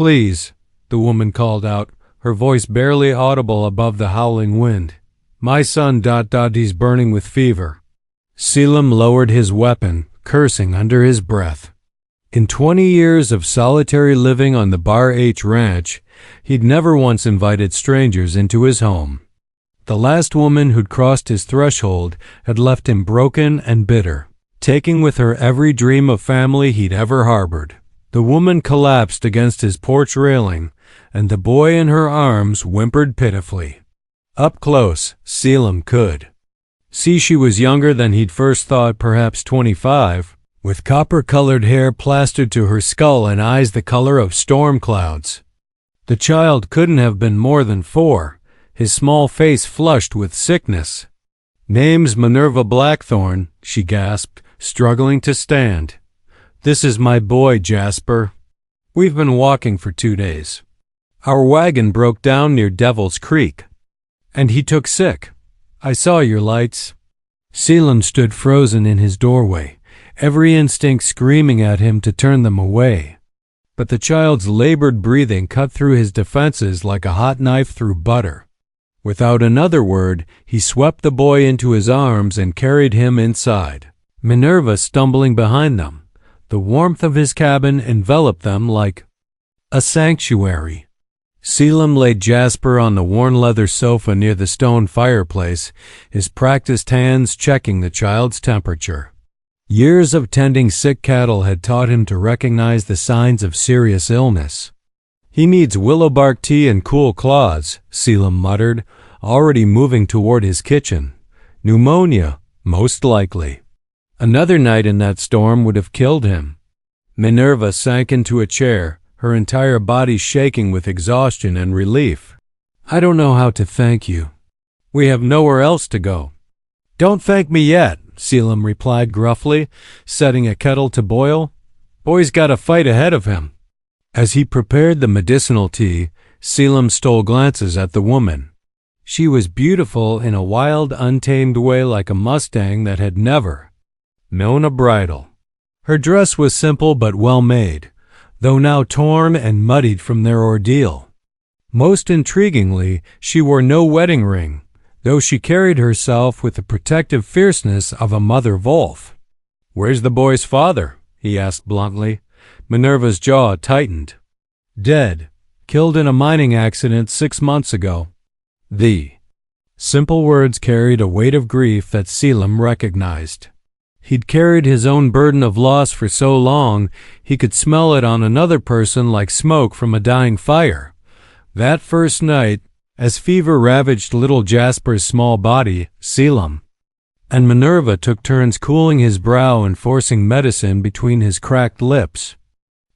"Please," the woman called out, her voice barely audible above the howling wind. "My son, he's burning with fever." Selim lowered his weapon, cursing under his breath. In 20 years of solitary living on the Bar H ranch, he'd never once invited strangers into his home. The last woman who'd crossed his threshold had left him broken and bitter, taking with her every dream of family he'd ever harbored. The woman collapsed against his porch railing, and the boy in her arms whimpered pitifully. Up close, Selim could see she was younger than he'd first thought, perhaps 25, with copper-colored hair plastered to her skull and eyes the color of storm clouds. The child couldn't have been more than 4, his small face flushed with sickness. "Name's Minerva Blackthorn," she gasped, struggling to stand. "This is my boy, Jasper. We've been walking for 2 days. Our wagon broke down near Devil's Creek, and he took sick. I saw your lights." Selim stood frozen in his doorway, every instinct screaming at him to turn them away. But the child's labored breathing cut through his defenses like a hot knife through butter. Without another word, he swept the boy into his arms and carried him inside, Minerva stumbling behind them. The warmth of his cabin enveloped them like a sanctuary. Selim laid Jasper on the worn leather sofa near the stone fireplace, his practiced hands checking the child's temperature. Years of tending sick cattle had taught him to recognize the signs of serious illness. "He needs willow bark tea and cool cloths," Selim muttered, already moving toward his kitchen. "Pneumonia, most likely." Another night in that storm would have killed him. Minerva sank into a chair, her entire body shaking with exhaustion and relief. "I don't know how to thank you. We have nowhere else to go." "Don't thank me yet," Selim replied gruffly, setting a kettle to boil. "Boy's got a fight ahead of him." As he prepared the medicinal tea, Selim stole glances at the woman. She was beautiful in a wild, untamed way, like a Mustang that had never known a bridle. Her dress was simple but well made, though now torn and muddied from their ordeal. Most intriguingly, she wore no wedding ring, though she carried herself with the protective fierceness of a mother wolf. "Where's the boy's father?" he asked bluntly. Minerva's jaw tightened. "Dead. Killed in a mining accident 6 months ago." The simple words carried a weight of grief that Selim recognized. He'd carried his own burden of loss for so long, he could smell it on another person like smoke from a dying fire. That first night, as fever ravaged little Jasper's small body, Selim and Minerva took turns cooling his brow and forcing medicine between his cracked lips.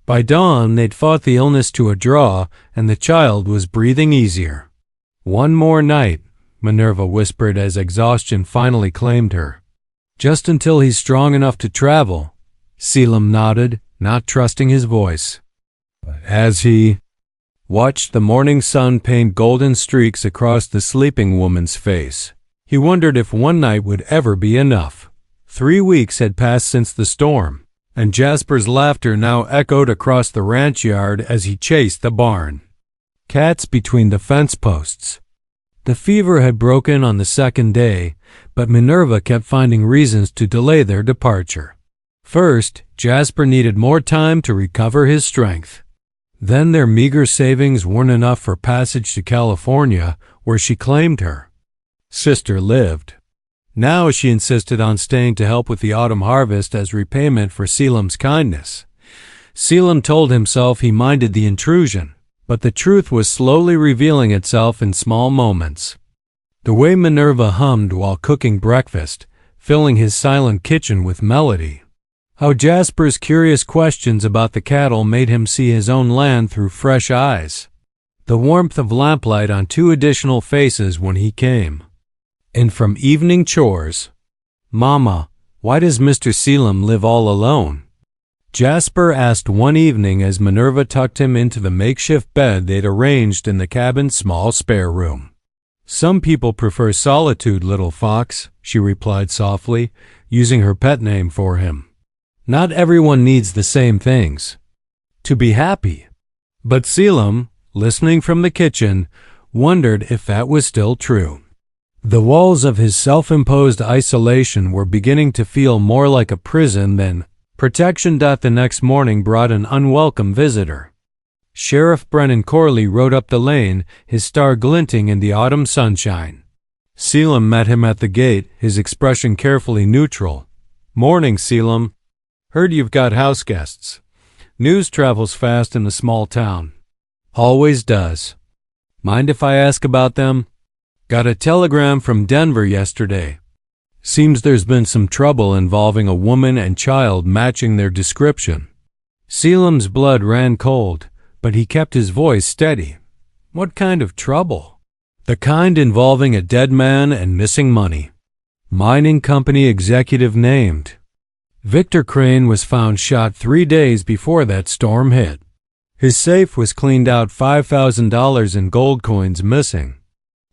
By dawn, they'd fought the illness to a draw, and the child was breathing easier. "One more night," Minerva whispered as exhaustion finally claimed her. "Just until he's strong enough to travel," Selim nodded, not trusting his voice. As he watched the morning sun paint golden streaks across the sleeping woman's face, he wondered if one night would ever be enough. 3 weeks had passed since the storm, and Jasper's laughter now echoed across the ranch yard as he chased the barn cats between the fence posts. The fever had broken on the second day, but Minerva kept finding reasons to delay their departure. First, Jasper needed more time to recover his strength. Then their meager savings weren't enough for passage to California, where she claimed her sister lived. Now she insisted on staying to help with the autumn harvest as repayment for Selim's kindness. Selim told himself he minded the intrusion, but the truth was slowly revealing itself in small moments. The way Minerva hummed while cooking breakfast, filling his silent kitchen with melody. How Jasper's curious questions about the cattle made him see his own land through fresh eyes. The warmth of lamplight on 2 additional faces when he came. And from evening chores. "Mama, why does Mr. Selim live all alone?" Jasper asked one evening as Minerva tucked him into the makeshift bed they'd arranged in the cabin's small spare room. "Some people prefer solitude, little fox," she replied softly, using her pet name for him. "Not everyone needs the same things to be happy." But Selim, listening from the kitchen, wondered if that was still true. The walls of his self-imposed isolation were beginning to feel more like a prison than protection. The next morning brought an unwelcome visitor. Sheriff Brennan Corley rode up the lane, his star glinting in the autumn sunshine. Selim met him at the gate, his expression carefully neutral. "Morning, Selim. Heard you've got house guests. News travels fast in a small town. Always does. Mind if I ask about them? Got a telegram from Denver yesterday. Seems there's been some trouble involving a woman and child matching their description." Selim's blood ran cold, but he kept his voice steady. "What kind of trouble?" "The kind involving a dead man and missing money. Mining company executive named. Victor Crane was found shot 3 days before that storm hit. His safe was cleaned out, $5,000 in gold coins missing."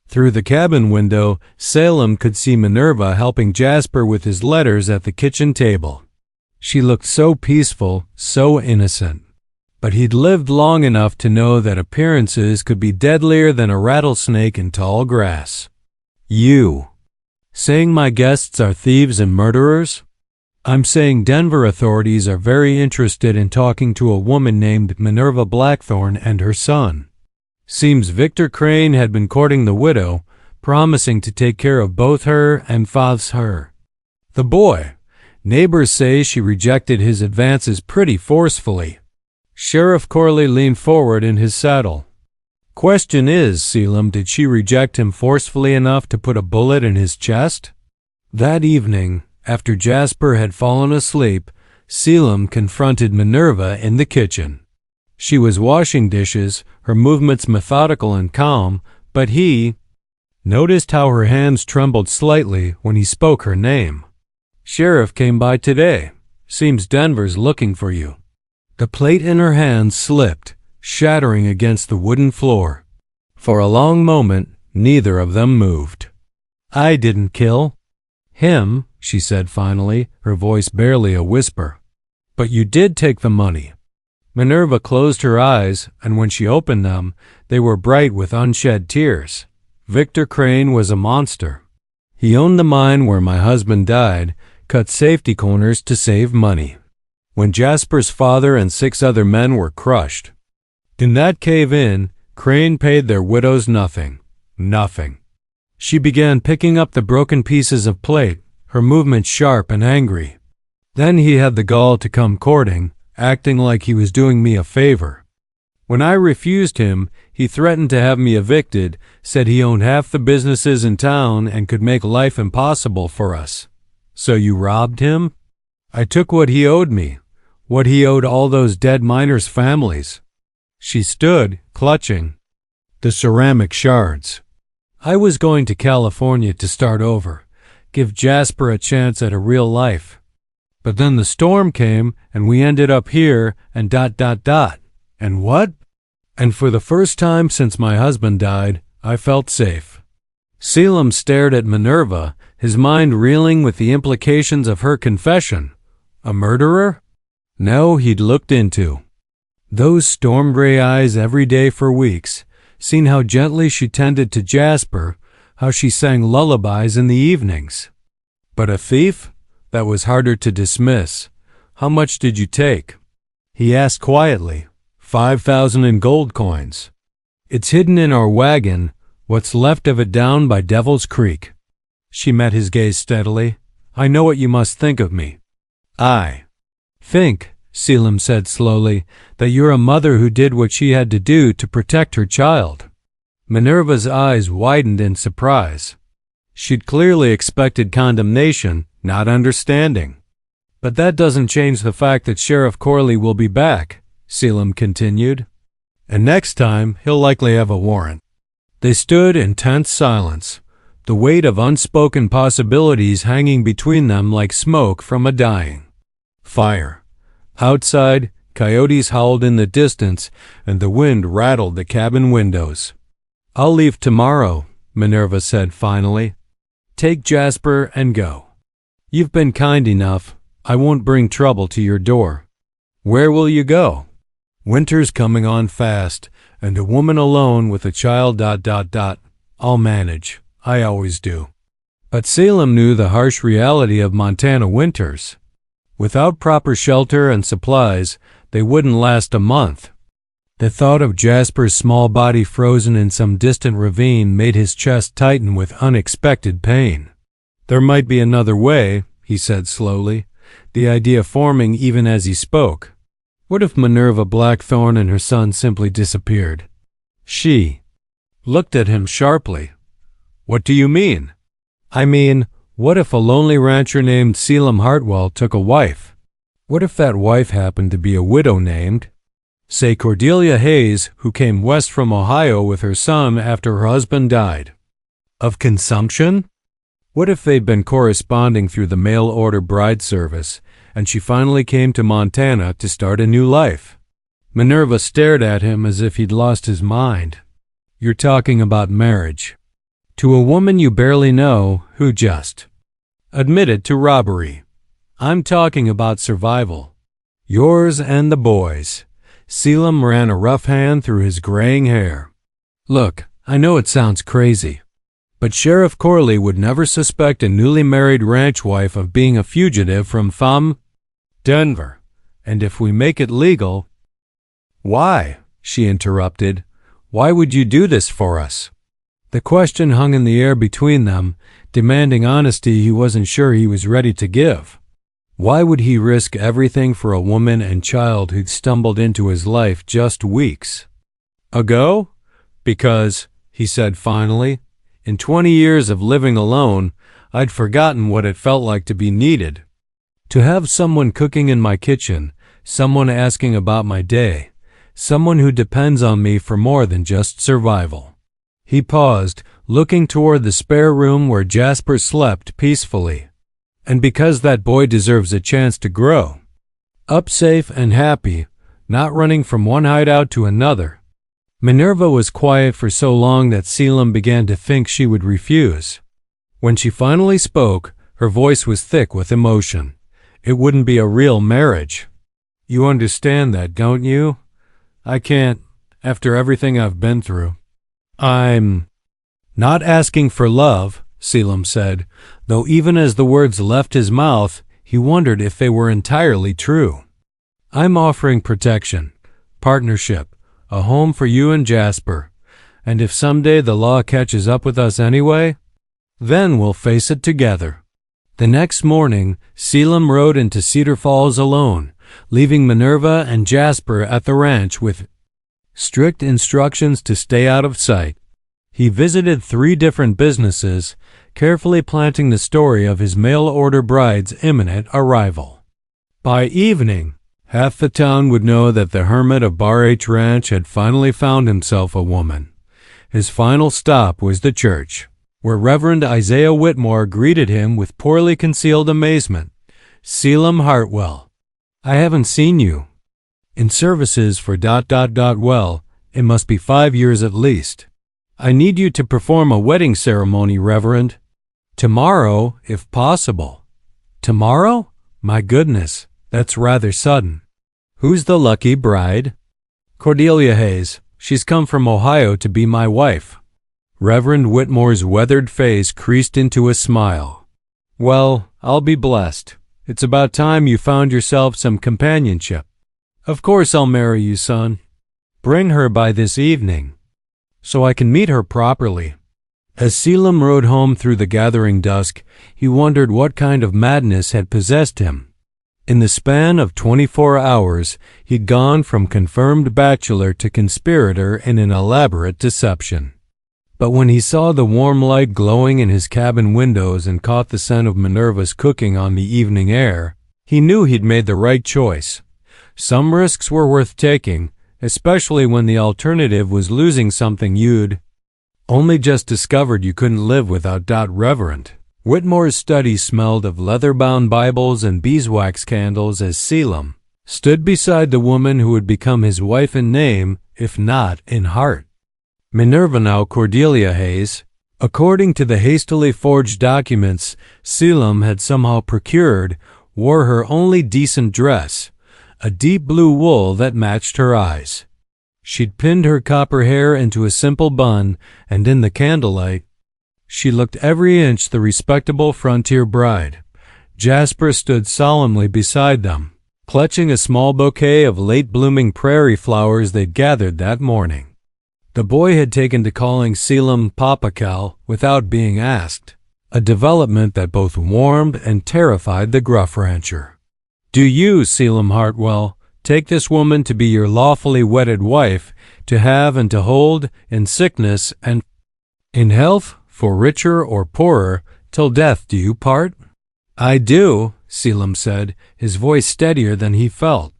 Through the cabin window, Selim could see Minerva helping Jasper with his letters at the kitchen table. She looked so peaceful, so innocent. But he'd lived long enough to know that appearances could be deadlier than a rattlesnake in tall grass. "You saying my guests are thieves and murderers?" "I'm saying Denver authorities are very interested in talking to a woman named Minerva Blackthorne and her son. Seems Victor Crane had been courting the widow, promising to take care of both her and her. The boy. Neighbors say she rejected his advances pretty forcefully." Sheriff Corley leaned forward in his saddle. "Question is, Selim, did she reject him forcefully enough to put a bullet in his chest?" That evening, after Jasper had fallen asleep, Selim confronted Minerva in the kitchen. She was washing dishes, her movements methodical and calm, but he noticed how her hands trembled slightly when he spoke her name. "Sheriff came by today. Seems Denver's looking for you." The plate in her hand slipped, shattering against the wooden floor. For a long moment, neither of them moved. "I didn't kill him," she said finally, her voice barely a whisper. "But you did take the money." Minerva closed her eyes, and when she opened them, they were bright with unshed tears. "Victor Crane was a monster. He owned the mine where my husband died, cut safety corners to save money. When Jasper's father and 6 other men were crushed in that cave-in, Crane paid their widows nothing. Nothing." She began picking up the broken pieces of plate, her movements sharp and angry. "Then he had the gall to come courting, acting like he was doing me a favor. When I refused him, he threatened to have me evicted, said he owned half the businesses in town and could make life impossible for us." "So you robbed him?" "I took what he owed me, what he owed all those dead miners' families." She stood, clutching the ceramic shards. "I was going to California to start over, give Jasper a chance at a real life. But then the storm came, and we ended up here, and ... And what? And for the first time since my husband died, I felt safe." Selim stared at Minerva, his mind reeling with the implications of her confession. A murderer? No, he'd looked into those storm gray eyes every day for weeks, seen how gently she tended to Jasper, how she sang lullabies in the evenings. But a thief? That was harder to dismiss. "How much did you take?" he asked quietly. 5,000 in gold coins. "It's hidden in our wagon, what's left of it down by Devil's Creek." She met his gaze steadily. "I know what you must think of me." "I think," Selim said slowly, "that you're a mother who did what she had to do to protect her child." Minerva's eyes widened in surprise. She'd clearly expected condemnation, not understanding. "But that doesn't change the fact that Sheriff Corley will be back," Selim continued. "And next time, he'll likely have a warrant." They stood in tense silence, the weight of unspoken possibilities hanging between them like smoke from a dying fire. Outside, coyotes howled in the distance, and the wind rattled the cabin windows. "I'll leave tomorrow," Minerva said finally. "Take Jasper and go. You've been kind enough. I won't bring trouble to your door." "Where will you go?" Winter's coming on fast, and a woman alone with a child ... I'll manage. I always do. But Salem knew the harsh reality of Montana winters. Without proper shelter and supplies, they wouldn't last a month. The thought of Jasper's small body frozen in some distant ravine made his chest tighten with unexpected pain. There might be another way, he said slowly, the idea forming even as he spoke. What if Minerva Blackthorn and her son simply disappeared? She looked at him sharply. What do you mean? I mean, what if a lonely rancher named Selim Hartwell took a wife? What if that wife happened to be a widow named, say, Cordelia Hayes, who came west from Ohio with her son after her husband died? Of consumption? What if they'd been corresponding through the mail-order bride service, and she finally came to Montana to start a new life? Minerva stared at him as if he'd lost his mind. You're talking about marriage. To a woman you barely know, who just admitted to robbery. I'm talking about survival. Yours and the boys. Selim ran a rough hand through his graying hair. Look, I know it sounds crazy, but Sheriff Corley would never suspect a newly married ranch wife of being a fugitive from Denver. And if we make it legal— Why? She interrupted. Why would you do this for us? The question hung in the air between them, demanding honesty he wasn't sure he was ready to give. Why would he risk everything for a woman and child who'd stumbled into his life just weeks ago? Because, he said finally, in 20 years of living alone, I'd forgotten what it felt like to be needed. To have someone cooking in my kitchen, someone asking about my day, someone who depends on me for more than just survival. He paused, looking toward the spare room where Jasper slept peacefully. And because that boy deserves a chance to grow up safe and happy, not running from one hideout to another. Minerva was quiet for so long that Selim began to think she would refuse. When she finally spoke, her voice was thick with emotion. It wouldn't be a real marriage. You understand that, don't you? I can't, after everything I've been through. I'm not asking for love, Selim said, though even as the words left his mouth, he wondered if they were entirely true. I'm offering protection, partnership, a home for you and Jasper, and if someday the law catches up with us anyway, then we'll face it together. The next morning, Selim rode into Cedar Falls alone, leaving Minerva and Jasper at the ranch with strict instructions to stay out of sight. He visited 3 different businesses, carefully planting the story of his mail-order bride's imminent arrival. By evening, half the town would know that the hermit of Bar H Ranch had finally found himself a woman. His final stop was the church, where Reverend Isaiah Whitmore greeted him with poorly concealed amazement. Selim Hartwell, I haven't seen you in services for ... Well, it must be 5 years at least. I need you to perform a wedding ceremony, Reverend. Tomorrow, if possible. Tomorrow? My goodness, that's rather sudden. Who's the lucky bride? Cordelia Hayes. She's come from Ohio to be my wife. Reverend Whitmore's weathered face creased into a smile. Well, I'll be blessed. It's about time you found yourself some companionship. Of course I'll marry you, son. Bring her by this evening, so I can meet her properly. As Selim rode home through the gathering dusk, he wondered what kind of madness had possessed him. In the span of 24 hours, he'd gone from confirmed bachelor to conspirator in an elaborate deception. But when he saw the warm light glowing in his cabin windows and caught the scent of Minerva's cooking on the evening air, he knew he'd made the right choice. Some risks were worth taking, especially when the alternative was losing something you'd only just discovered you couldn't live without. Reverend Whitmore's study smelled of leather-bound Bibles and beeswax candles as Selim stood beside the woman who would become his wife in name, if not in heart. Minerva, now Cordelia Hayes. According to the hastily forged documents Selim had somehow procured, wore her only decent dress, a deep blue wool that matched her eyes. She'd pinned her copper hair into a simple bun, and in the candlelight, she looked every inch the respectable frontier bride. Jasper stood solemnly beside them, clutching a small bouquet of late-blooming prairie flowers they'd gathered that morning. The boy had taken to calling Selim Papa Cal without being asked, a development that both warmed and terrified the gruff rancher. "Do you, Selim Hartwell, take this woman to be your lawfully wedded wife, to have and to hold, in sickness and in health, for richer or poorer, till death do you part?" "I do," Selim said, his voice steadier than he felt.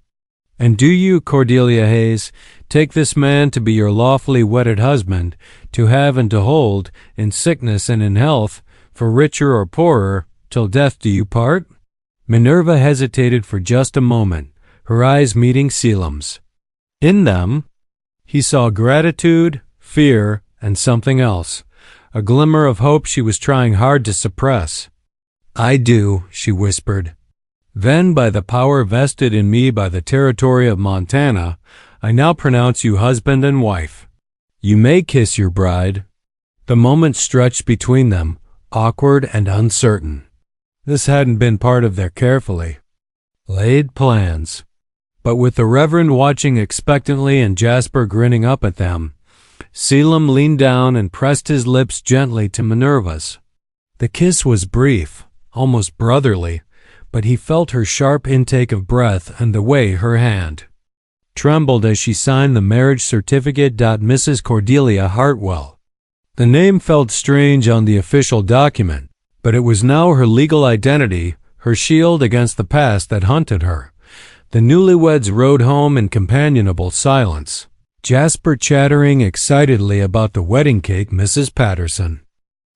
"And do you, Cordelia Hayes, take this man to be your lawfully wedded husband, to have and to hold, in sickness and in health, for richer or poorer, till death do you part?" Minerva hesitated for just a moment, her eyes meeting Selim's. In them, he saw gratitude, fear, and something else, a glimmer of hope she was trying hard to suppress. "I do," she whispered. "Then, by the power vested in me by the territory of Montana, I now pronounce you husband and wife. You may kiss your bride." The moment stretched between them, awkward and uncertain. This hadn't been part of their carefully laid plans. But with the Reverend watching expectantly and Jasper grinning up at them, Selim leaned down and pressed his lips gently to Minerva's. The kiss was brief, almost brotherly, but he felt her sharp intake of breath and the way her hand trembled as she signed the marriage certificate. Mrs. Cordelia Hartwell. The name felt strange on the official document, but it was now her legal identity, her shield against the past that hunted her. The newlyweds rode home in companionable silence, Jasper chattering excitedly about the wedding cake Mrs. Patterson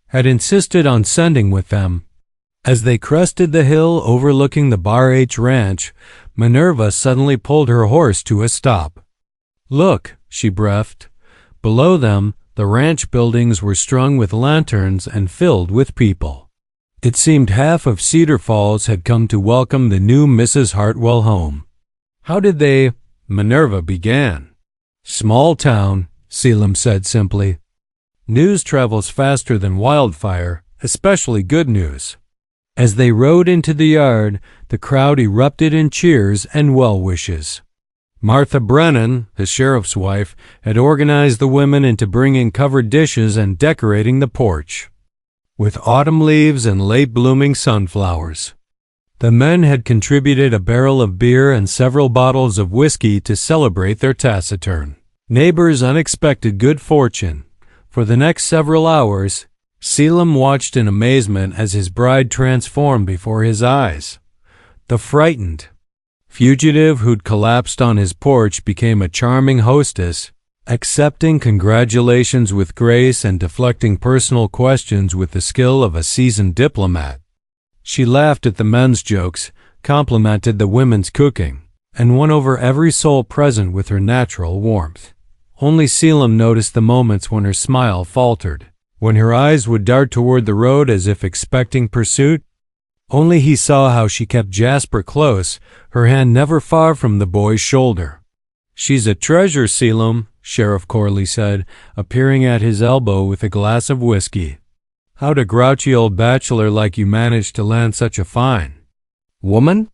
had insisted on sending with them. As they crested the hill overlooking the Bar H Ranch, Minerva suddenly pulled her horse to a stop. "Look," she breathed. Below them, the ranch buildings were strung with lanterns and filled with people. It seemed half of Cedar Falls had come to welcome the new Mrs. Hartwell home. "How did they—" Minerva began. "Small town," Selim said simply. "News travels faster than wildfire, especially good news." As they rode into the yard, the crowd erupted in cheers and well wishes. Martha Brennan, the sheriff's wife, had organized the women into bringing covered dishes and decorating the porch with autumn leaves and late-blooming sunflowers. The men had contributed a barrel of beer and several bottles of whiskey to celebrate their taciturn neighbor's unexpected good fortune. For the next several hours, Selim watched in amazement as his bride transformed before his eyes. The frightened fugitive who'd collapsed on his porch became a charming hostess, accepting congratulations with grace and deflecting personal questions with the skill of a seasoned diplomat. She laughed at the men's jokes, complimented the women's cooking, and won over every soul present with her natural warmth. Only Selim noticed the moments when her smile faltered, when her eyes would dart toward the road as if expecting pursuit. Only he saw how she kept Jasper close, her hand never far from the boy's shoulder. "She's a treasure, Selim," Sheriff Corley said, appearing at his elbow with a glass of whiskey. "How'd a grouchy old bachelor like you manage to land such a fine woman?"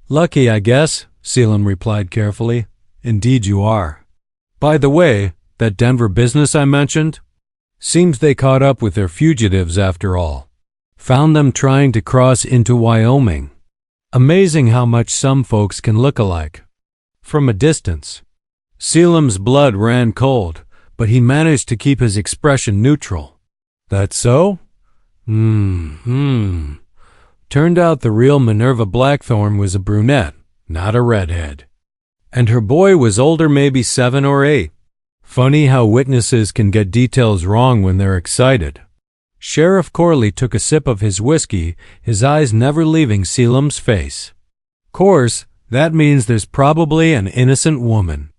"Lucky, I guess," Selim replied carefully. "Indeed you are. By the way, that Denver business I mentioned? Seems they caught up with their fugitives after all. Found them trying to cross into Wyoming. Amazing how much some folks can look alike from a distance." Selim's blood ran cold, but he managed to keep his expression neutral. "That so? Turned out the real Minerva Blackthorne was a brunette, not a redhead. And her boy was older, maybe 7 or 8. Funny how witnesses can get details wrong when they're excited." Sheriff Corley took a sip of his whiskey, his eyes never leaving Selim's face. "Course, that means there's probably an innocent woman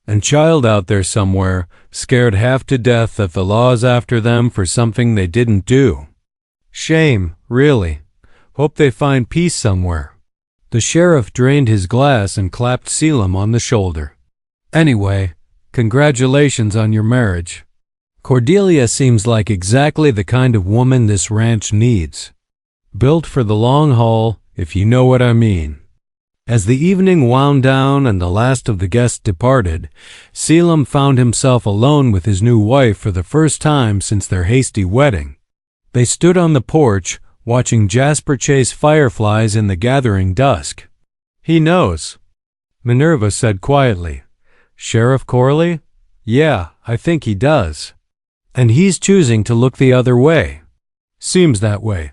and child out there somewhere, scared half to death that the law's after them for something they didn't do. Shame, really. Hope they find peace somewhere." The sheriff drained his glass and clapped Selim on the shoulder. "Anyway, congratulations on your marriage. Cordelia seems like exactly the kind of woman this ranch needs. Built for the long haul, if you know what I mean." As the evening wound down and the last of the guests departed, Selim found himself alone with his new wife for the first time since their hasty wedding. They stood on the porch, watching Jasper chase fireflies in the gathering dusk. "He knows," Minerva said quietly. "Sheriff Corley? Yeah, I think he does. And he's choosing to look the other way. Seems that way."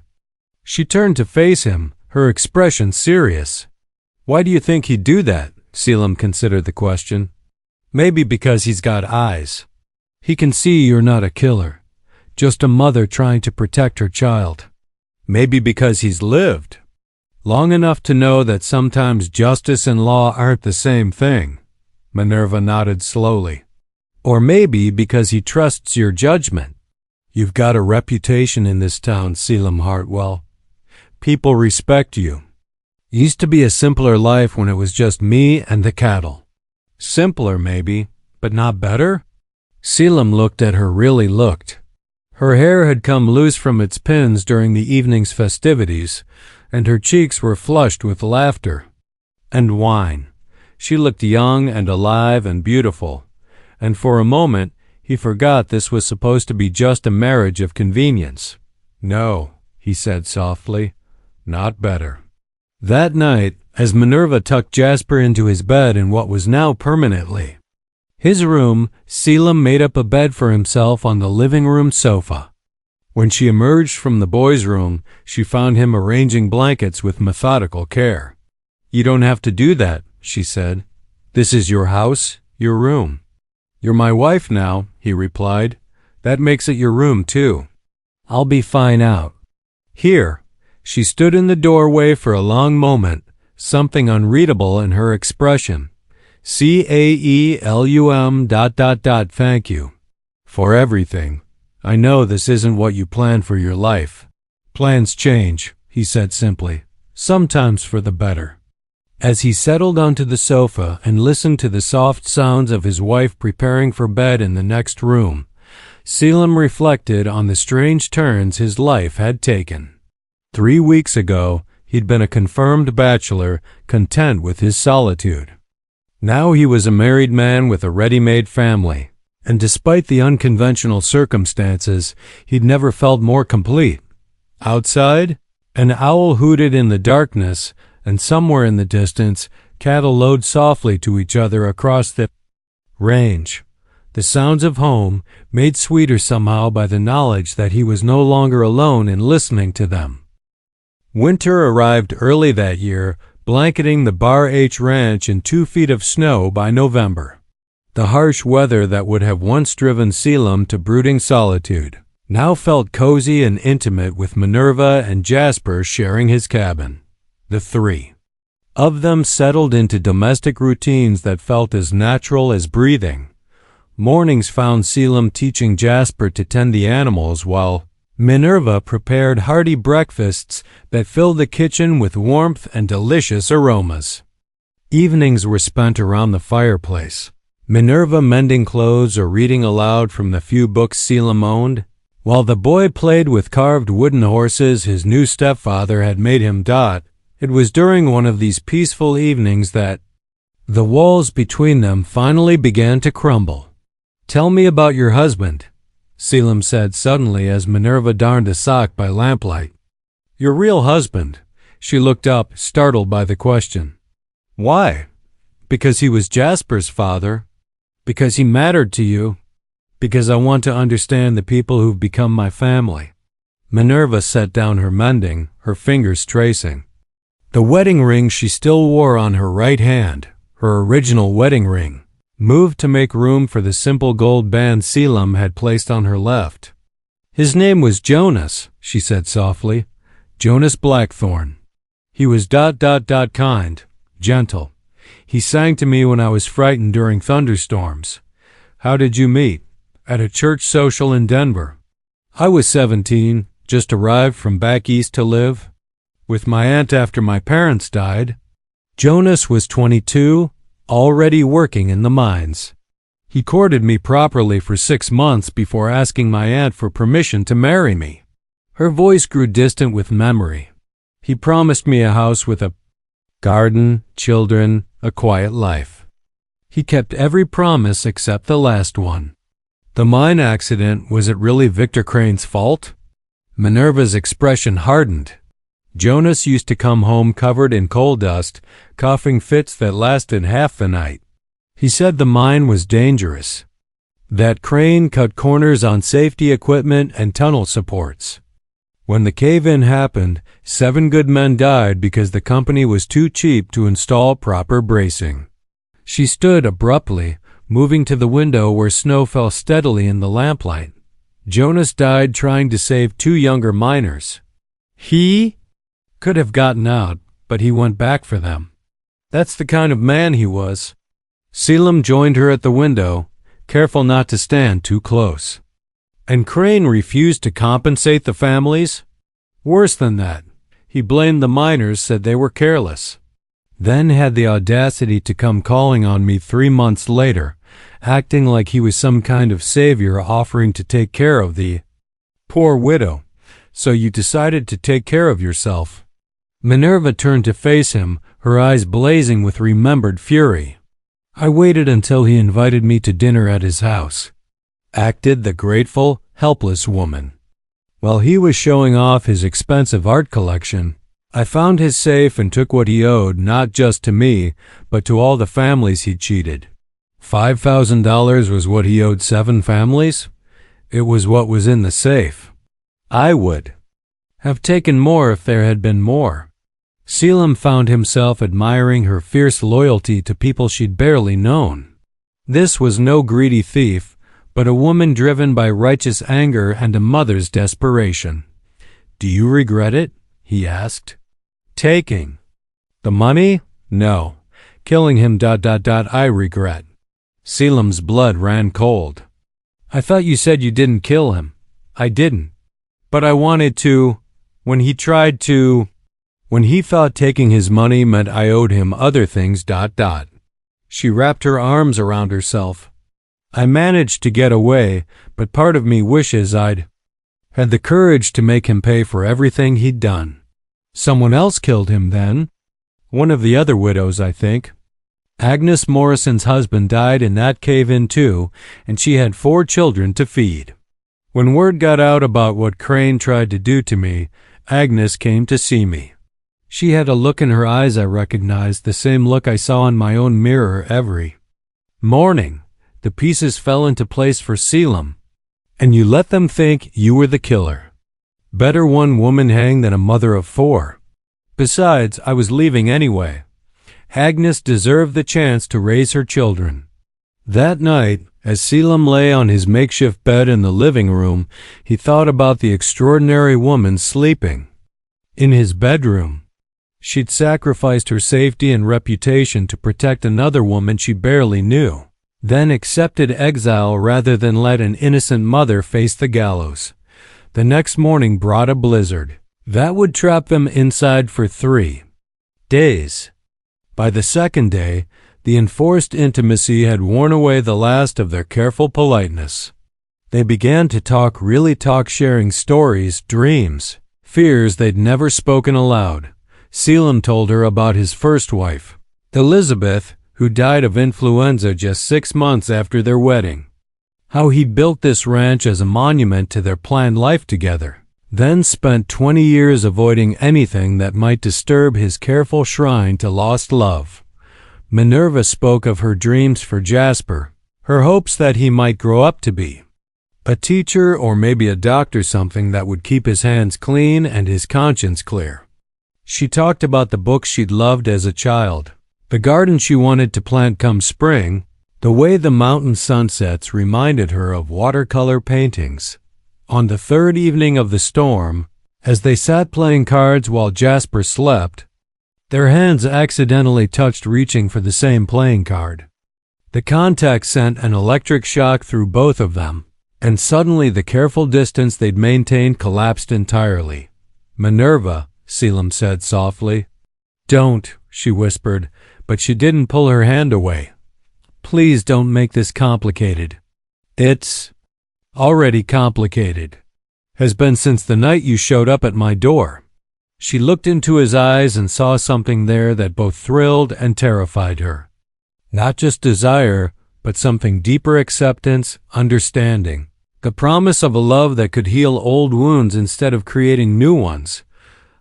She turned to face him, her expression serious. "Why do you think he'd do that?" Selim considered the question. "Maybe because he's got eyes. He can see you're not a killer, just a mother trying to protect her child. Maybe because he's lived long enough to know that sometimes justice and law aren't the same thing." Minerva nodded slowly. "Or maybe because he trusts your judgment. You've got a reputation in this town, Selim Hartwell. People respect you. Used to be a simpler life when it was just me and the cattle. Simpler, maybe, but not better?" Selim looked at her, really looked. Her hair had come loose from its pins during the evening's festivities, and her cheeks were flushed with laughter and wine. She looked young and alive and beautiful, and for a moment he forgot this was supposed to be just a marriage of convenience. "No," he said softly, "not better." That night, as Minerva tucked Jasper into his bed in what was now permanently his room, Selim made up a bed for himself on the living room sofa. When she emerged from the boys' room, she found him arranging blankets with methodical care. "You don't have to do that," she said. "This is your house, your room." "You're my wife now," he replied. "That makes it your room, too. I'll be fine out here." She stood in the doorway for a long moment, something unreadable in her expression. "CAELUM ... Thank you for everything. I know this isn't what you planned for your life." "Plans change," he said simply, "sometimes for the better." As he settled onto the sofa and listened to the soft sounds of his wife preparing for bed in the next room, Selim reflected on the strange turns his life had taken. 3 weeks ago, he'd been a confirmed bachelor, content with his solitude. Now he was a married man with a ready-made family, and despite the unconventional circumstances, he'd never felt more complete. Outside, an owl hooted in the darkness, and somewhere in the distance, cattle lowed softly to each other across the range. The sounds of home, made sweeter somehow by the knowledge that he was no longer alone in listening to them. Winter arrived early that year, blanketing the Bar H Ranch in 2 feet of snow by November. The harsh weather that would have once driven Selim to brooding solitude now felt cozy and intimate, with Minerva and Jasper sharing his cabin. The 3 of them settled into domestic routines that felt as natural as breathing. Mornings found Selim teaching Jasper to tend the animals, while Minerva prepared hearty breakfasts that filled the kitchen with warmth and delicious aromas. Evenings were spent around the fireplace, Minerva mending clothes or reading aloud from the few books Selim owned, while the boy played with carved wooden horses his new stepfather had made him dot. It was during one of these peaceful evenings that the walls between them finally began to crumble. "Tell me about your husband," Selim said suddenly as Minerva darned a sock by lamplight. "Your real husband." She looked up, startled by the question. "Why?" "Because he was Jasper's father. Because he mattered to you. Because I want to understand the people who've become my family." Minerva set down her mending, her fingers tracing. The wedding ring she still wore on her right hand, her original wedding ring, moved to make room for the simple gold band Selim had placed on her left. "His name was Jonas," she said softly. "Jonas Blackthorne. He was ... kind, gentle. He sang to me when I was frightened during thunderstorms." "How did you meet?" "At a church social in Denver. I was 17, just arrived from back east to live with my aunt after my parents died." Jonas was 22, already working in the mines. He courted me properly for 6 months before asking my aunt for permission to marry me. Her voice grew distant with memory. He promised me a house with a garden, children, a quiet life. He kept every promise except the last one. The mine accident, was it really Victor Crane's fault? Minerva's expression hardened. Jonas used to come home covered in coal dust, coughing fits that lasted half the night. He said the mine was dangerous, that Crane cut corners on safety equipment and tunnel supports. When the cave-in happened, 7 good men died because the company was too cheap to install proper bracing. She stood abruptly, moving to the window where snow fell steadily in the lamplight. Jonas died trying to save 2 younger miners. He could have gotten out, but he went back for them. That's the kind of man he was. Selim joined her at the window, careful not to stand too close. And Crane refused to compensate the families? Worse than that, he blamed the miners, said they were careless. Then had the audacity to come calling on me 3 months later, acting like he was some kind of savior offering to take care of the poor widow. So you decided to take care of yourself. Minerva turned to face him, her eyes blazing with remembered fury. I waited until he invited me to dinner at his house, acted the grateful, helpless woman. While he was showing off his expensive art collection, I found his safe and took what he owed, not just to me, but to all the families he'd cheated. $5,000 was what he owed 7 families? It was what was in the safe. I would have taken more if there had been more. Selim found himself admiring her fierce loyalty to people she'd barely known. This was no greedy thief, but a woman driven by righteous anger and a mother's desperation. Do you regret it? He asked. Taking the money? No. Killing him ... I regret. Selim's blood ran cold. I thought you said you didn't kill him. I didn't. But I wanted to. When he thought taking his money meant I owed him other things ... She wrapped her arms around herself. I managed to get away, but part of me wishes I'd had the courage to make him pay for everything he'd done. Someone else killed him then. One of the other widows, I think. Agnes Morrison's husband died in that cave-in too, and she had 4 children to feed. When word got out about what Crane tried to do to me, Agnes came to see me. She had a look in her eyes I recognized, the same look I saw in my own mirror every morning. The pieces fell into place for Selim, and you let them think you were the killer. Better one woman hang than a mother of 4. Besides, I was leaving anyway. Agnes deserved the chance to raise her children. That night, as Selim lay on his makeshift bed in the living room, he thought about the extraordinary woman sleeping in his bedroom. She'd sacrificed her safety and reputation to protect another woman she barely knew, then accepted exile rather than let an innocent mother face the gallows. The next morning brought a blizzard that would trap them inside for 3 days. By the second day, the enforced intimacy had worn away the last of their careful politeness. They began to talk, sharing stories, dreams, fears they'd never spoken aloud. Selim told her about his first wife, Elizabeth, who died of influenza just 6 months after their wedding. How he'd built this ranch as a monument to their planned life together, then spent 20 years avoiding anything that might disturb his careful shrine to lost love. Minerva spoke of her dreams for Jasper, her hopes that he might grow up to be a teacher or maybe a doctor, something that would keep his hands clean and his conscience clear. She talked about the books she'd loved as a child, the garden she wanted to plant come spring, the way the mountain sunsets reminded her of watercolor paintings. On the 3rd evening of the storm, as they sat playing cards while Jasper slept, their hands accidentally touched, reaching for the same playing card. The contact sent an electric shock through both of them, and suddenly the careful distance they'd maintained collapsed entirely. Minerva, Selim said softly. Don't, she whispered, but she didn't pull her hand away. Please don't make this complicated. It's already complicated. Has been since the night you showed up at my door. She looked into his eyes and saw something there that both thrilled and terrified her. Not just desire, but something deeper: acceptance, understanding. The promise of a love that could heal old wounds instead of creating new ones.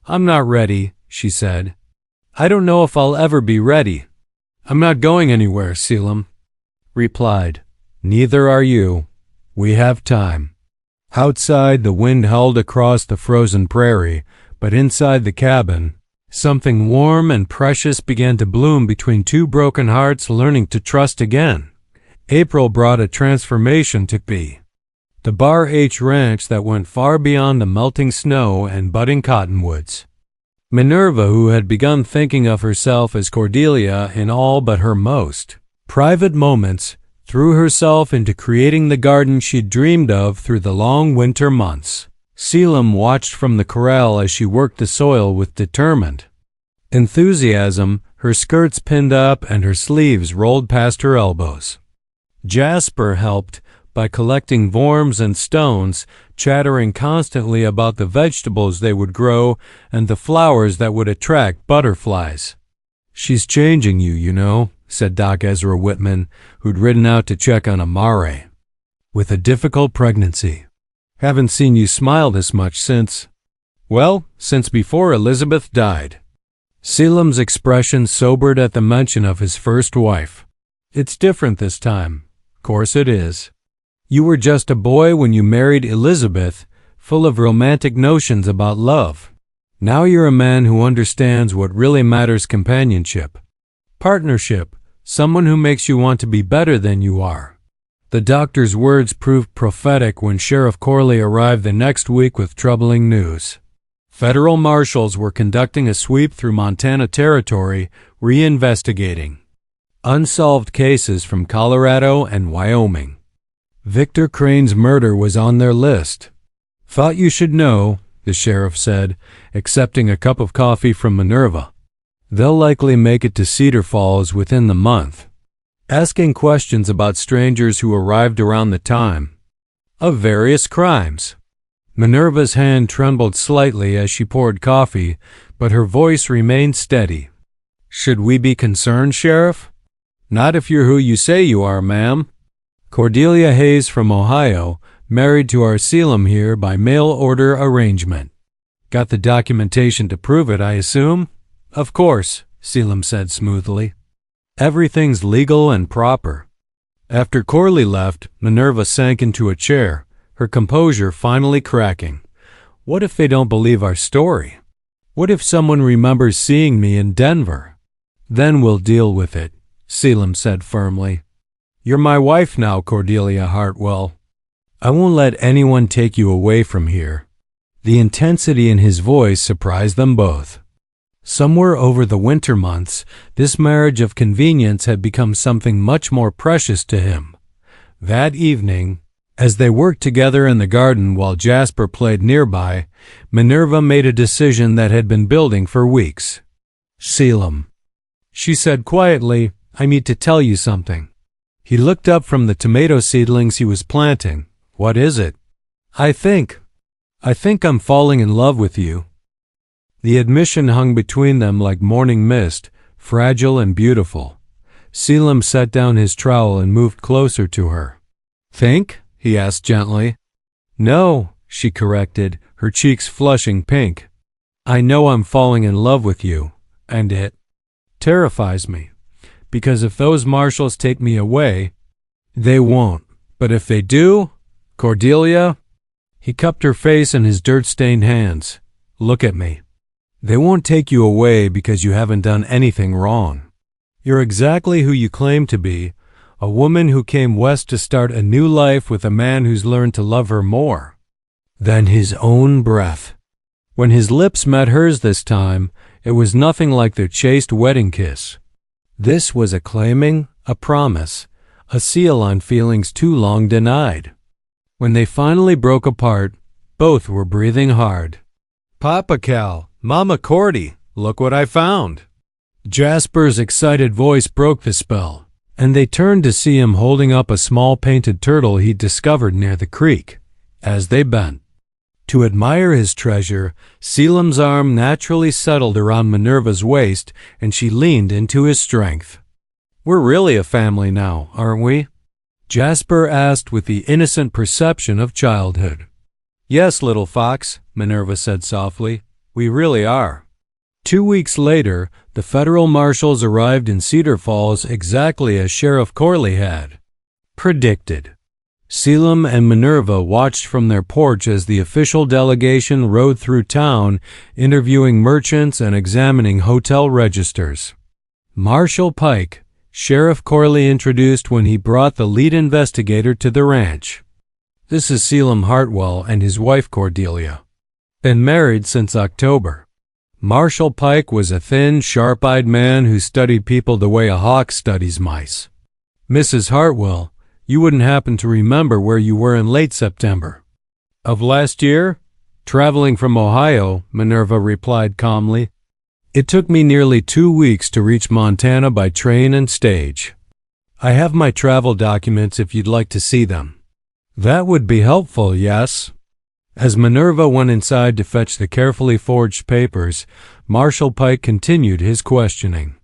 I'm not ready, she said. I don't know if I'll ever be ready. I'm not going anywhere, Selim replied. Neither are you. We have time. Outside, the wind howled across the frozen prairie, but inside the cabin, something warm and precious began to bloom between two broken hearts learning to trust again. April brought a transformation to be. The Bar H ranch that went far beyond the melting snow and budding cottonwoods. Minerva, who had begun thinking of herself as Cordelia in all but her most private moments, threw herself into creating the garden she'd dreamed of through the long winter months. Selim watched from the corral as she worked the soil with determined enthusiasm, her skirts pinned up and her sleeves rolled past her elbows. Jasper helped by collecting worms and stones, chattering constantly about the vegetables they would grow and the flowers that would attract butterflies. She's changing you, you know, said Doc Ezra Whitman, who'd ridden out to check on Amare. With a difficult pregnancy. Haven't seen you smile this much since before Elizabeth died. Selim's expression sobered at the mention of his first wife. It's different this time. Course it is. You were just a boy when you married Elizabeth, full of romantic notions about love. Now you're a man who understands what really matters: companionship, partnership, someone who makes you want to be better than you are. The doctor's words proved prophetic when Sheriff Corley arrived the next week with troubling news. Federal marshals were conducting a sweep through Montana Territory, reinvestigating unsolved cases from Colorado and Wyoming. Victor Crane's murder was on their list. Thought you should know, the sheriff said, accepting a cup of coffee from Minerva. They'll likely make it to Cedar Falls within the month. Asking questions about strangers who arrived around the time of various crimes. Minerva's hand trembled slightly as she poured coffee, but her voice remained steady. Should we be concerned, Sheriff? Not if you're who you say you are, ma'am. Cordelia Hayes from Ohio, married to our Selim here by mail order arrangement. Got the documentation to prove it, I assume? Of course, Selim said smoothly. Everything's legal and proper. After Corley left, Minerva sank into a chair, her composure finally cracking. What if they don't believe our story? What if someone remembers seeing me in Denver? Then we'll deal with it, Selim said firmly. You're my wife now, Cordelia Hartwell. I won't let anyone take you away from here. The intensity in his voice surprised them both. Somewhere over the winter months, this marriage of convenience had become something much more precious to him. That evening, as they worked together in the garden while Jasper played nearby, Minerva made a decision that had been building for weeks. Selim, she said quietly, I need to tell you something. He looked up from the tomato seedlings he was planting. What is it? I think I'm falling in love with you. The admission hung between them like morning mist, fragile and beautiful. Selim set down his trowel and moved closer to her. Think? He asked gently. No, she corrected, her cheeks flushing pink. I know I'm falling in love with you, and it terrifies me. Because if those marshals take me away, they won't. But if they do, Cordelia, he cupped her face in his dirt-stained hands. Look at me. They won't take you away because you haven't done anything wrong. You're exactly who you claim to be, a woman who came west to start a new life with a man who's learned to love her more than his own breath. When his lips met hers this time, it was nothing like their chaste wedding kiss. This was a claiming, a promise, a seal on feelings too long denied. When they finally broke apart, both were breathing hard. Papa Cal, Mama Cordy, look what I found. Jasper's excited voice broke the spell, and they turned to see him holding up a small painted turtle he'd discovered near the creek. As they bent to admire his treasure, Selim's arm naturally settled around Minerva's waist, and she leaned into his strength. "We're really a family now, aren't we?" Jasper asked with the innocent perception of childhood. "Yes, little fox," Minerva said softly. "We really are." 2 weeks later, the federal marshals arrived in Cedar Falls exactly as Sheriff Corley had predicted. Selim and Minerva watched from their porch as the official delegation rode through town, interviewing merchants and examining hotel registers. Marshal Pike, Sheriff Corley introduced when he brought the lead investigator to the ranch. "This is Selim Hartwell and his wife Cordelia. Been married since October." Marshal Pike was a thin, sharp-eyed man who studied people the way a hawk studies mice. "Mrs. Hartwell, you wouldn't happen to remember where you were in late September of last year?" "Traveling from Ohio," Minerva replied calmly. "It took me nearly 2 weeks to reach Montana by train and stage. I have my travel documents if you'd like to see them." "That would be helpful, yes." As Minerva went inside to fetch the carefully forged papers, Marshal Pike continued his questioning.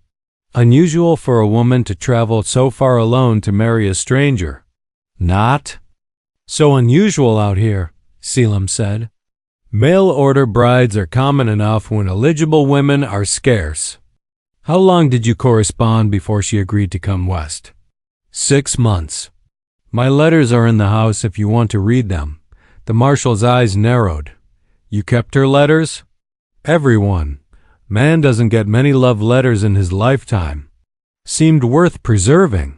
"Unusual for a woman to travel so far alone to marry a stranger." "Not so unusual out here," Selim said. "Mail-order brides are common enough when eligible women are scarce." "How long did you correspond before she agreed to come west?" 6 months. "My letters are in the house if you want to read them." The marshal's eyes narrowed. "You kept her letters?" "Everyone. Man doesn't get many love letters in his lifetime." "Seemed worth preserving."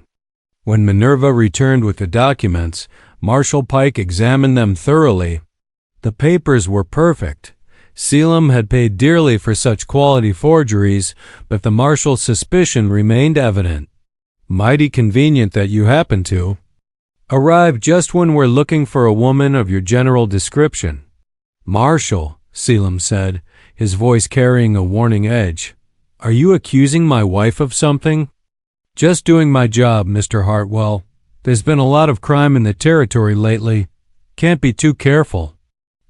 When Minerva returned with the documents, Marshal Pike examined them thoroughly. The papers were perfect. Selim had paid dearly for such quality forgeries, but the marshal's suspicion remained evident. "Mighty convenient that you happened to arrived just when we're looking for a woman of your general description." "Marshal," Selim said, his voice carrying a warning edge, "are you accusing my wife of something?" "Just doing my job, Mr. Hartwell. There's been a lot of crime in the territory lately. Can't be too careful."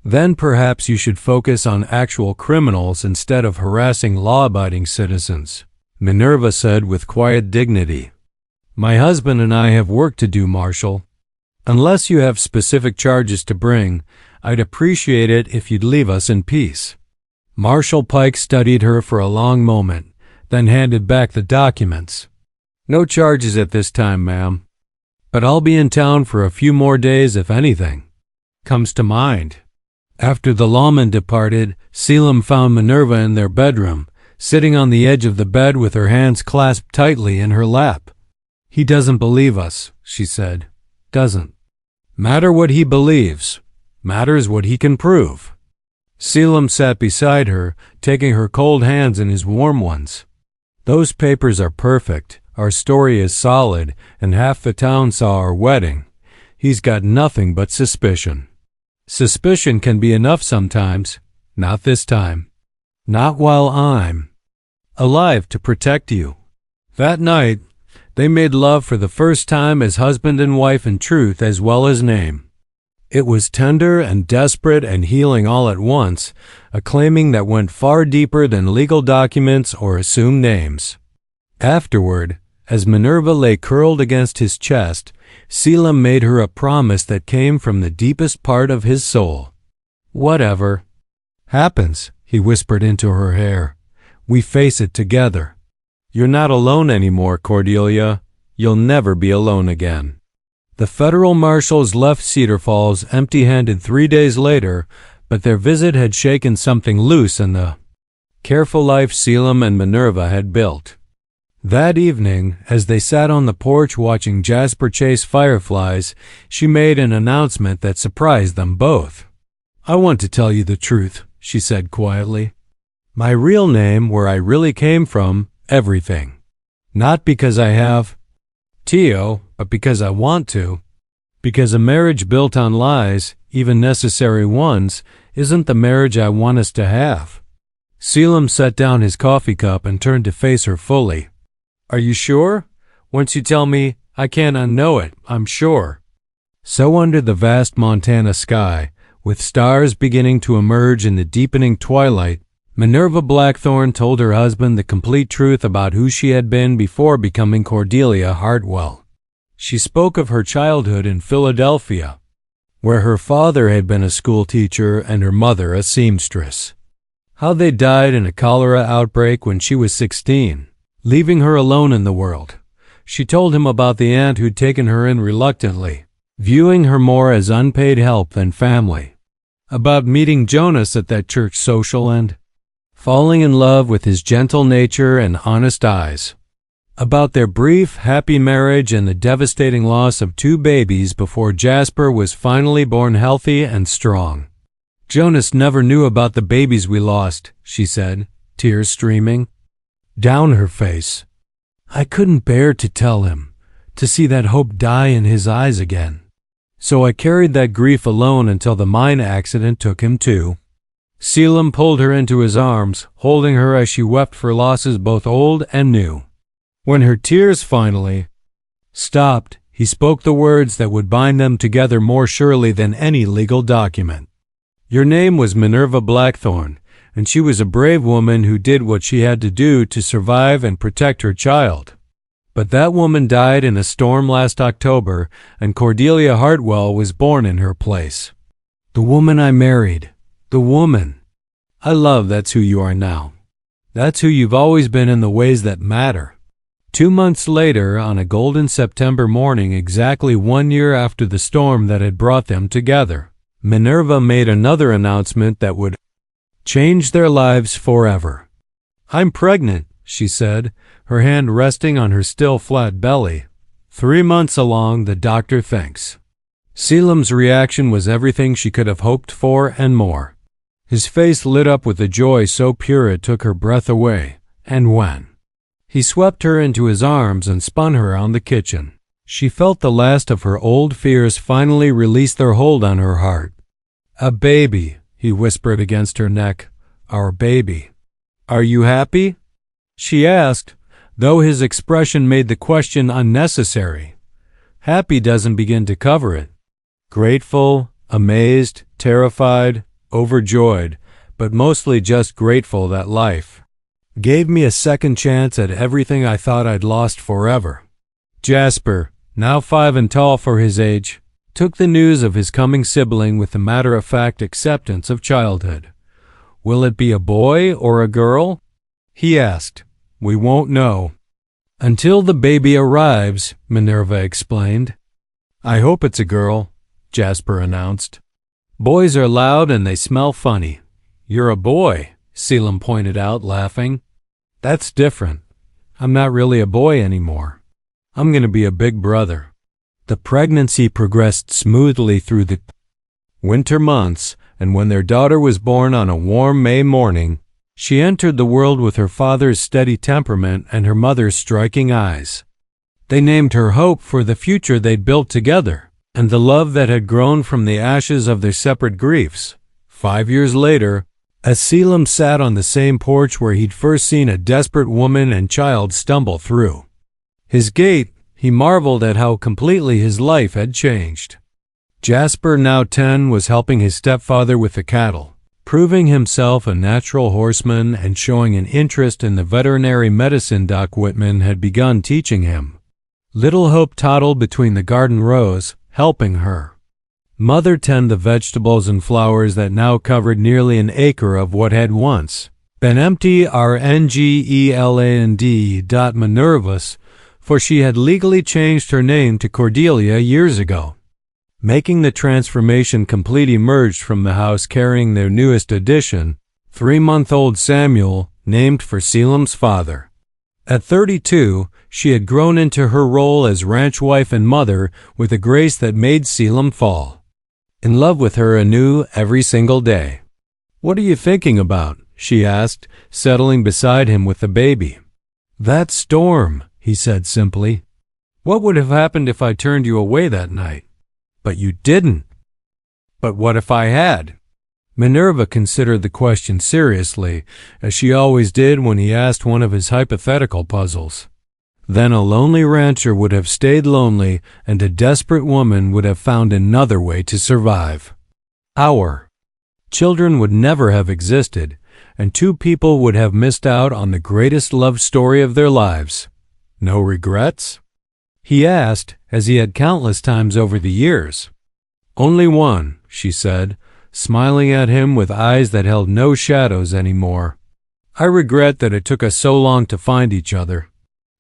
"Then perhaps you should focus on actual criminals instead of harassing law-abiding citizens," Minerva said with quiet dignity. "My husband and I have work to do, Marshal. Unless you have specific charges to bring, I'd appreciate it if you'd leave us in peace." Marshal Pike studied her for a long moment, then handed back the documents. "No charges at this time, ma'am. But I'll be in town for a few more days if anything comes to mind." After the lawman departed, Selim found Minerva in their bedroom, sitting on the edge of the bed with her hands clasped tightly in her lap. "He doesn't believe us," she said. "Doesn't matter what he believes. Matters what he can prove." Selim sat beside her, taking her cold hands in his warm ones. "Those papers are perfect. Our story is solid, and half the town saw our wedding. He's got nothing but suspicion." "Suspicion can be enough sometimes. Not this time. Not while I'm alive to protect you." That night, they made love for the first time as husband and wife in truth as well as name. It was tender and desperate and healing all at once, a claiming that went far deeper than legal documents or assumed names. Afterward, as Minerva lay curled against his chest, Selim made her a promise that came from the deepest part of his soul. "Whatever happens," he whispered into her hair, "we face it together. You're not alone anymore, Cordelia. You'll never be alone again." The federal marshals left Cedar Falls empty-handed 3 days later, but their visit had shaken something loose in the careful life Selim and Minerva had built. That evening, as they sat on the porch watching Jasper chase fireflies, she made an announcement that surprised them both. "I want to tell you the truth," she said quietly. "My real name, where I really came from, everything. Not because I have Tio, but because I want to. Because a marriage built on lies, even necessary ones, isn't the marriage I want us to have. Selim set down his coffee cup and turned to face her fully. Are you sure? Once you tell me, I can't unknow it, I'm sure. So under the vast Montana sky, with stars beginning to emerge in the deepening twilight, Minerva Blackthorne told her husband the complete truth about who she had been before becoming Cordelia Hartwell. She spoke of her childhood in Philadelphia, where her father had been a school teacher and her mother a seamstress. How they died in a cholera outbreak when she was 16, leaving her alone in the world. She told him about the aunt who'd taken her in reluctantly, viewing her more as unpaid help than family. About meeting Jonas at that church social and falling in love with his gentle nature and honest eyes. About their brief, happy marriage and the devastating loss of 2 babies before Jasper was finally born healthy and strong. Jonas never knew about the babies we lost, she said, tears streaming down her face. I couldn't bear to tell him, to see that hope die in his eyes again. So I carried that grief alone until the mine accident took him too. Selim pulled her into his arms, holding her as she wept for losses both old and new. When her tears finally stopped, he spoke the words that would bind them together more surely than any legal document. Your name was Minerva Blackthorne, and she was a brave woman who did what she had to do to survive and protect her child. But that woman died in a storm last October, and Cordelia Hartwell was born in her place. The woman I married. The woman I love, that's who you are now. That's who you've always been in the ways that matter. 2 months later, on a golden September morning, exactly 1 year after the storm that had brought them together, Minerva made another announcement that would change their lives forever. I'm pregnant, she said, her hand resting on her still flat belly. 3 months along, the doctor thinks. Selim's reaction was everything she could have hoped for and more. His face lit up with a joy so pure it took her breath away, and when he swept her into his arms and spun her on the kitchen, she felt the last of her old fears finally release their hold on her heart. A baby, he whispered against her neck. Our baby. Are you happy? She asked, though his expression made the question unnecessary. Happy doesn't begin to cover it. Grateful, amazed, terrified, overjoyed, but mostly just grateful that life gave me a second chance at everything I thought I'd lost forever. Jasper, now 5 and tall for his age, took the news of his coming sibling with the matter-of-fact acceptance of childhood. Will it be a boy or a girl? He asked. We won't know until the baby arrives, Minerva explained. I hope it's a girl, Jasper announced. Boys are loud and they smell funny. You're a boy, Selim pointed out, laughing. That's different. I'm not really a boy anymore. I'm going to be a big brother. The pregnancy progressed smoothly through the winter months, and when their daughter was born on a warm May morning, she entered the world with her father's steady temperament and her mother's striking eyes. They named her Hope for the future they'd built together, and the love that had grown from the ashes of their separate griefs. 5 years later, as Selim sat on the same porch where he'd first seen a desperate woman and child stumble through his gate, he marveled at how completely his life had changed. Jasper, now 10, was helping his stepfather with the cattle, proving himself a natural horseman and showing an interest in the veterinary medicine Doc Whitman had begun teaching him. Little Hope toddled between the garden rows, helping her mother tend the vegetables and flowers that now covered nearly an acre of what had once been empty RNGELAND. Minerva's, for she had legally changed her name to Cordelia years ago. Making the transformation complete, emerged from the house carrying their newest addition, 3-month-old Samuel, named for Selim's father. At 32, she had grown into her role as ranch wife and mother with a grace that made Selim fall in love with her anew every single day. What are you thinking about? She asked, settling beside him with the baby. That storm, he said simply. What would have happened if I turned you away that night? But you didn't. But what if I had? Minerva considered the question seriously, as she always did when he asked one of his hypothetical puzzles. Then a lonely rancher would have stayed lonely, and a desperate woman would have found another way to survive. Our children would never have existed, and two people would have missed out on the greatest love story of their lives. No regrets? He asked, as he had countless times over the years. Only one, she said, smiling at him with eyes that held no shadows anymore. I regret that it took us so long to find each other.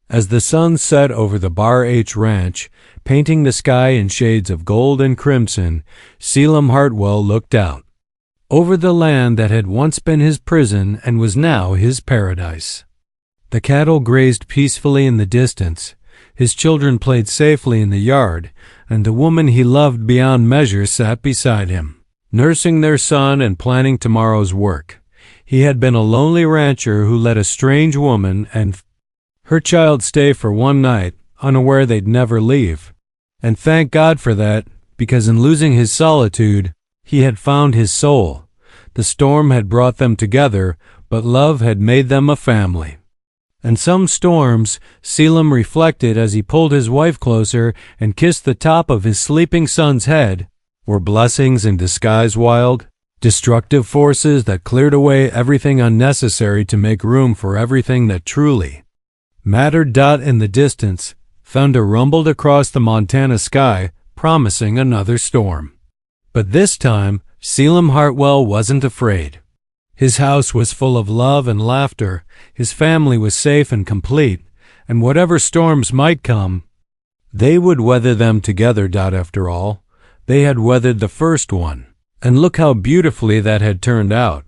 As the sun set over the Bar H Ranch, painting the sky in shades of gold and crimson, Selim Hartwell looked out over the land that had once been his prison and was now his paradise. The cattle grazed peacefully in the distance, his children played safely in the yard, and the woman he loved beyond measure sat beside him, nursing their son and planning tomorrow's work. He had been a lonely rancher who let a strange woman and her child stay for one night, unaware they'd never leave. And thank God for that, because in losing his solitude, he had found his soul. The storm had brought them together, but love had made them a family. And some storms, Selim reflected as he pulled his wife closer and kissed the top of his sleeping son's head, were blessings in disguise. Wild, destructive forces that cleared away everything unnecessary to make room for everything that truly mattered. In the distance, thunder rumbled across the Montana sky, promising another storm. But this time, Selim Hartwell wasn't afraid. His house was full of love and laughter, his family was safe and complete, and whatever storms might come, they would weather them together. After all, they had weathered the first one, and look how beautifully that had turned out.